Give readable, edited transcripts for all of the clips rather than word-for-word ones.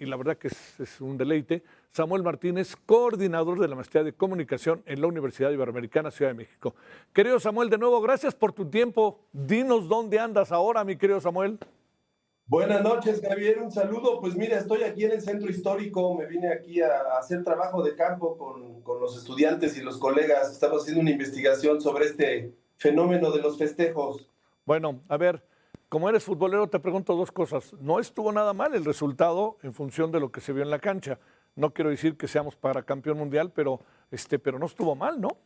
y la verdad que es un deleite, Samuel Martínez, coordinador de la Maestría de Comunicación en la Universidad Iberoamericana, Ciudad de México. Querido Samuel, de nuevo, gracias por tu tiempo. Dinos dónde andas ahora, mi querido Samuel. Buenas noches, Javier. Un saludo. Pues mira, estoy aquí en el centro histórico. Me vine aquí a hacer trabajo de campo con los estudiantes y los colegas. Estamos haciendo una investigación sobre este fenómeno de los festejos. Bueno, a ver, como eres futbolero, te pregunto dos cosas. No estuvo nada mal el resultado en función de lo que se vio en la cancha. No quiero decir que seamos para campeón mundial, pero no estuvo mal, ¿no?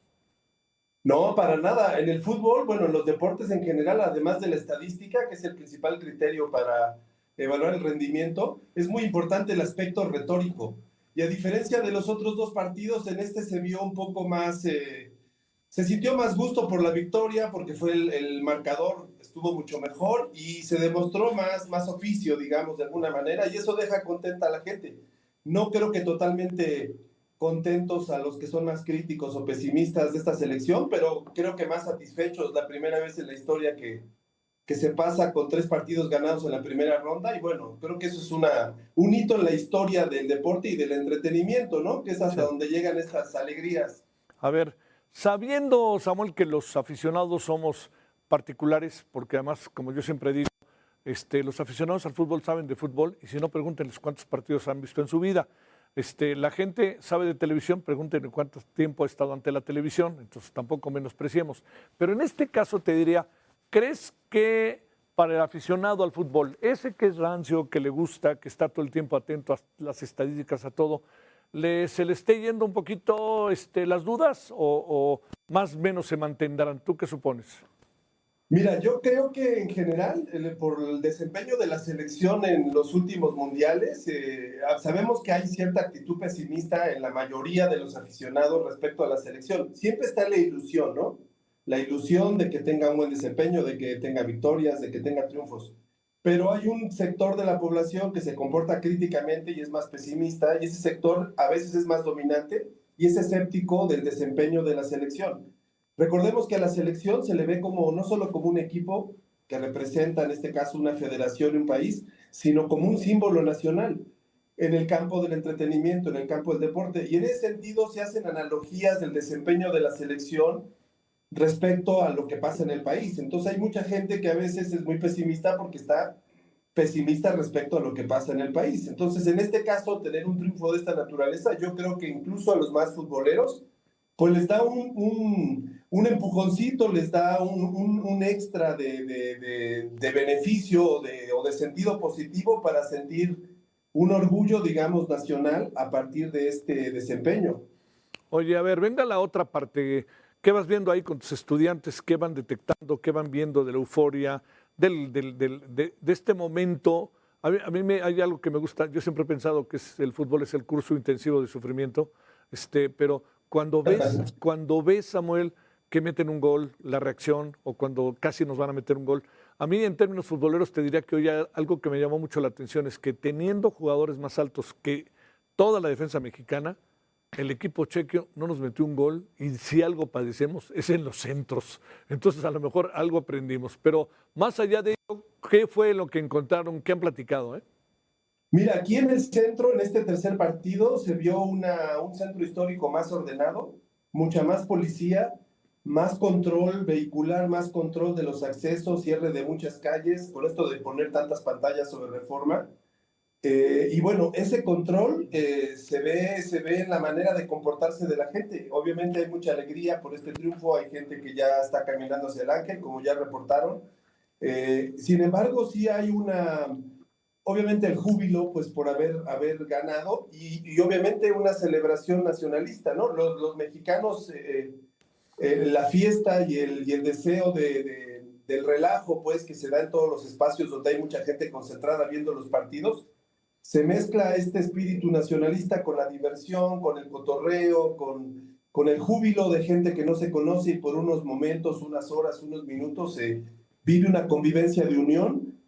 No, para nada. En el fútbol, bueno, en los deportes en general, además de la estadística, que es el principal criterio para evaluar el rendimiento, es muy importante el aspecto retórico. Y a diferencia de los otros dos partidos, en este se vio un poco más, se sintió más gusto por la victoria porque fue el marcador, estuvo mucho mejor y se demostró más oficio, digamos, de alguna manera, y eso deja contenta a la gente. No creo que totalmente contentos a los que son más críticos o pesimistas de esta selección, pero creo que más satisfechos. La primera vez en la historia que se pasa con 3 partidos ganados en la primera ronda, y bueno, creo que eso es un hito en la historia del deporte y del entretenimiento, ¿no? Que es hasta Sí. donde llegan estas alegrías. A ver, sabiendo, Samuel, que los aficionados somos particulares, porque además, como yo siempre digo, los aficionados al fútbol saben de fútbol y si no, pregúntenles cuántos partidos han visto en su vida. La gente sabe de televisión, pregúntenle cuánto tiempo ha estado ante la televisión, entonces tampoco menospreciemos. Pero en este caso te diría, ¿crees que para el aficionado al fútbol, ese que es rancio, que le gusta, que está todo el tiempo atento a las estadísticas, a todo, se le esté yendo un poquito las dudas o más o menos se mantendrán? ¿Tú qué supones? Mira, yo creo que en general, por el desempeño de la selección en los últimos mundiales, sabemos que hay cierta actitud pesimista en la mayoría de los aficionados respecto a la selección. Siempre está la ilusión, ¿no? La ilusión de que tenga un buen desempeño, de que tenga victorias, de que tenga triunfos. Pero hay un sector de la población que se comporta críticamente y es más pesimista, y ese sector a veces es más dominante y es escéptico del desempeño de la selección. Recordemos que a la selección se le ve como no solo como un equipo que representa en este caso una federación y un país, sino como un símbolo nacional en el campo del entretenimiento, en el campo del deporte. Y en ese sentido se hacen analogías del desempeño de la selección respecto a lo que pasa en el país. Entonces hay mucha gente que a veces es muy pesimista porque está pesimista respecto a lo que pasa en el país. Entonces, en este caso, tener un triunfo de esta naturaleza, yo creo que incluso a los más futboleros, pues les da un empujoncito, les da un extra de beneficio o de sentido positivo para sentir un orgullo, digamos, nacional a partir de este desempeño. Oye, a ver, venga la otra parte. ¿Qué vas viendo ahí con tus estudiantes? ¿Qué van detectando? ¿Qué van viendo de la euforia, de este momento? Hay algo que me gusta. Yo siempre he pensado que el fútbol es el curso intensivo de sufrimiento, pero cuando ves, Samuel, que meten un gol, la reacción, o cuando casi nos van a meter un gol, a mí en términos futboleros te diría que hoy algo que me llamó mucho la atención es que teniendo jugadores más altos que toda la defensa mexicana, el equipo chequio no nos metió un gol y si algo padecemos es en los centros. Entonces a lo mejor algo aprendimos. Pero más allá de ello, ¿qué fue lo que encontraron? ¿Qué han platicado? Mira, aquí en el centro, en este tercer partido, se vio un centro histórico más ordenado, mucha más policía, más control vehicular, más control de los accesos, cierre de muchas calles, por esto de poner tantas pantallas sobre Reforma. Y bueno, ese control se ve en la manera de comportarse de la gente. Obviamente hay mucha alegría por este triunfo, hay gente que ya está caminando hacia el Ángel, como ya reportaron. Sin embargo, sí hay obviamente el júbilo pues por haber ganado y obviamente una celebración nacionalista, ¿no? Los mexicanos, la fiesta y el deseo del relajo pues que se da en todos los espacios donde hay mucha gente concentrada viendo los partidos, se mezcla este espíritu nacionalista con la diversión, con el cotorreo, con el júbilo de gente que no se conoce y por unos momentos, unas horas, unos minutos se vive una convivencia de unión,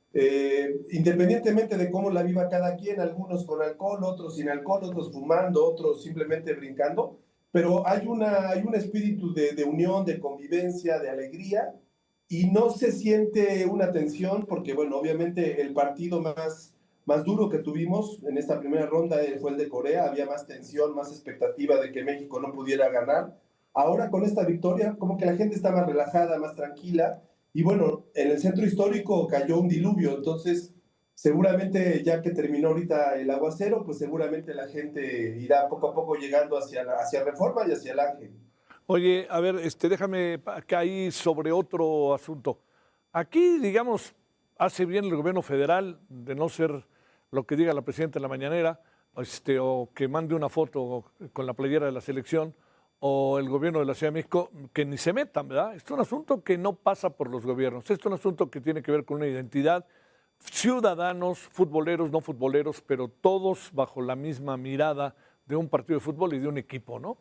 independientemente de cómo la viva cada quien, algunos con alcohol, otros sin alcohol, otros fumando, otros simplemente brincando, pero hay un espíritu de unión, de convivencia, de alegría y no se siente una tensión porque, bueno, obviamente el partido más duro que tuvimos en esta primera ronda fue el de Corea. Había más tensión, más expectativa de que México no pudiera ganar. Ahora con esta victoria, como que la gente está más relajada, más tranquila. Y bueno, en el centro histórico cayó un diluvio, entonces seguramente ya que terminó ahorita el aguacero, pues seguramente la gente irá poco a poco llegando hacia Reforma y hacia el Ángel. Oye, a ver, déjame caer sobre otro asunto. Aquí, digamos, hace bien el gobierno federal de no ser lo que diga la presidenta en la mañanera, o que mande una foto con la playera de la selección, o el gobierno de la Ciudad de México, que ni se metan, ¿verdad? Esto es un asunto que no pasa por los gobiernos, esto es un asunto que tiene que ver con una identidad, ciudadanos, futboleros, no futboleros, pero todos bajo la misma mirada de un partido de fútbol y de un equipo, ¿no?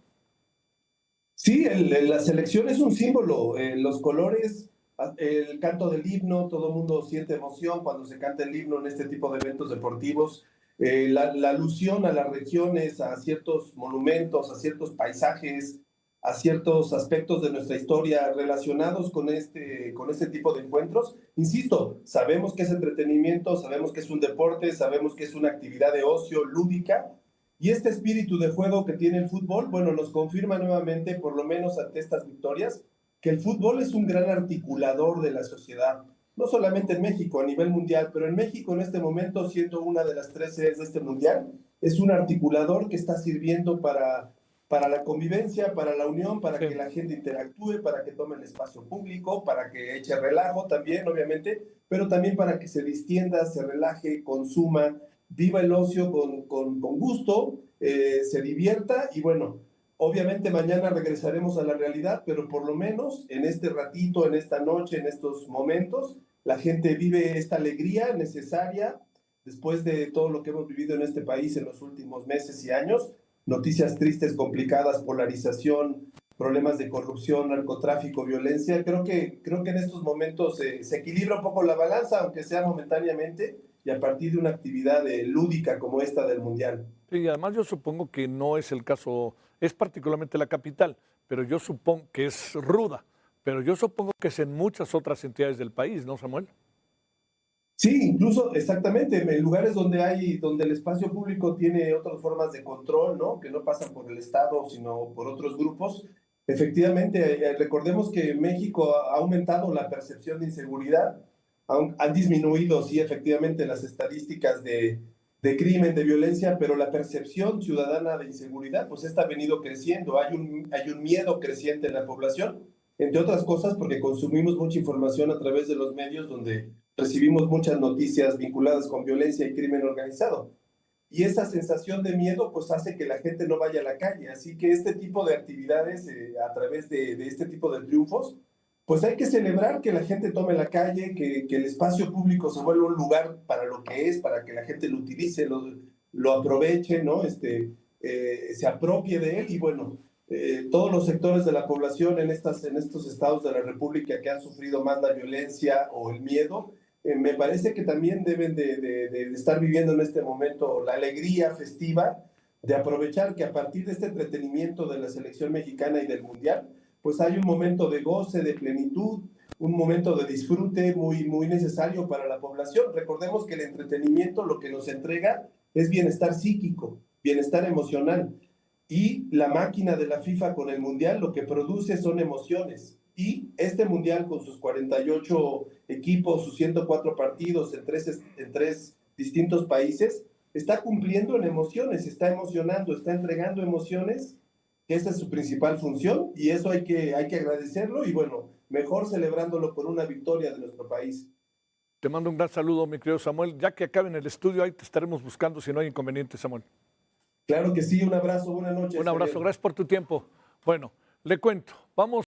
Sí, la selección es un símbolo, los colores, el canto del himno, todo el mundo siente emoción cuando se canta el himno en este tipo de eventos deportivos, la alusión a las regiones, a ciertos monumentos, a ciertos paisajes, a ciertos aspectos de nuestra historia relacionados con este tipo de encuentros. Insisto, sabemos que es entretenimiento, sabemos que es un deporte, sabemos que es una actividad de ocio lúdica, y este espíritu de juego que tiene el fútbol, bueno, nos confirma nuevamente, por lo menos ante estas victorias, que el fútbol es un gran articulador de la sociedad, no solamente en México, a nivel mundial, pero en México en este momento, siendo una de las 3 sedes de este mundial, es un articulador que está sirviendo para la convivencia, para la unión, para Sí. que la gente interactúe, para que tome el espacio público, para que eche relajo también, obviamente, pero también para que se distienda, se relaje, consuma, viva el ocio con gusto, se divierta y bueno, obviamente mañana regresaremos a la realidad, pero por lo menos en este ratito, en esta noche, en estos momentos, la gente vive esta alegría necesaria después de todo lo que hemos vivido en este país en los últimos meses y años, noticias tristes, complicadas, polarización, problemas de corrupción, narcotráfico, violencia. Creo que en estos momentos se equilibra un poco la balanza, aunque sea momentáneamente, y a partir de una actividad lúdica como esta del Mundial. Sí, y además yo supongo que no es el caso, es particularmente la capital, pero yo supongo que es ruda, pero yo supongo que es en muchas otras entidades del país, ¿no, Samuel? Sí, incluso exactamente, en lugares donde el espacio público tiene otras formas de control, ¿no? Que no pasan por el Estado, sino por otros grupos. Efectivamente, recordemos que México ha aumentado la percepción de inseguridad, han disminuido, sí, efectivamente, las estadísticas de crimen, de violencia, pero la percepción ciudadana de inseguridad, pues esta ha venido creciendo, hay un miedo creciente en la población, entre otras cosas porque consumimos mucha información a través de los medios donde recibimos muchas noticias vinculadas con violencia y crimen organizado. Y esa sensación de miedo pues hace que la gente no vaya a la calle. Así que este tipo de actividades, a través de este tipo de triunfos, pues hay que celebrar que la gente tome la calle, que el espacio público se vuelva un lugar para lo que es, para que la gente lo utilice, lo aproveche, ¿no? Se apropie de él y bueno, todos los sectores de la población en estos estados de la República que han sufrido más la violencia o el miedo, me parece que también deben de estar viviendo en este momento la alegría festiva de aprovechar que a partir de este entretenimiento de la selección mexicana y del Mundial, pues hay un momento de goce, de plenitud, un momento de disfrute muy necesario para la población. Recordemos que el entretenimiento lo que nos entrega es bienestar psíquico, bienestar emocional. Y la máquina de la FIFA con el Mundial lo que produce son emociones. Y este Mundial con sus 48 equipos, sus 104 partidos en tres distintos países, está cumpliendo en emociones, está emocionando, está entregando emociones, que esa es su principal función y eso hay que agradecerlo y bueno, mejor celebrándolo con una victoria de nuestro país. Te mando un gran saludo, mi querido Samuel. Ya que acabe en el estudio, ahí te estaremos buscando si no hay inconveniente, Samuel. Claro que sí, un abrazo, buenas noches. Un abrazo, Javier. gracias por tu tiempo. Bueno, le cuento, vamos.